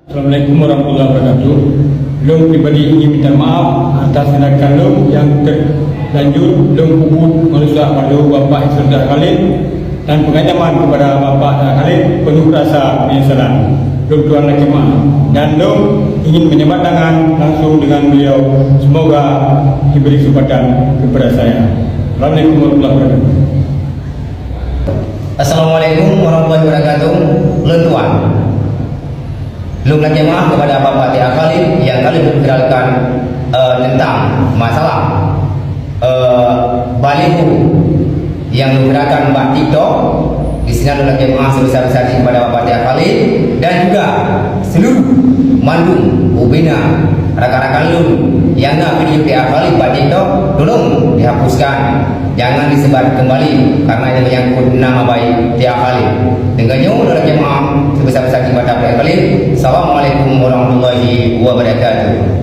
Assalamualaikum warahmatullahi wabarakatuh. Long pribadi ingin minta maaf atas tindakan Long yang terlanjur Long puput merusak pada Bapak Saudara Khalid dan pengancaman kepada Bapak Khalid penuh rasa penyesalan. Long tuan lagi maaf dan Long ingin menyebat tangan langsung dengan beliau. Semoga diberi kesempatan kepada saya. Assalamualaikum warahmatullahi wabarakatuh. Assalamualaikum warahmatullahi wabarakatuh. Tuan, Long lagi maaf kepada Bapak Tia Khalid yang kali memviralkan tentang masalah baliho yang menggerakkan Mbak TikTok. Di sini Long lagi maaf sebesar-besarnya kepada Bapak Tia Khalid dan juga seluruh mandung ubina rakan-rakan Long yang video Tia Khalid Mbak TikTok tolong dihapuskan, jangan disebar kembali karena ini menyangkut nama baik Tia Khalid. Dengannya Long lagi maaf sebesar-besarnya kepada Tia Khalid. Assalamualaikum warahmatullahi wabarakatuh.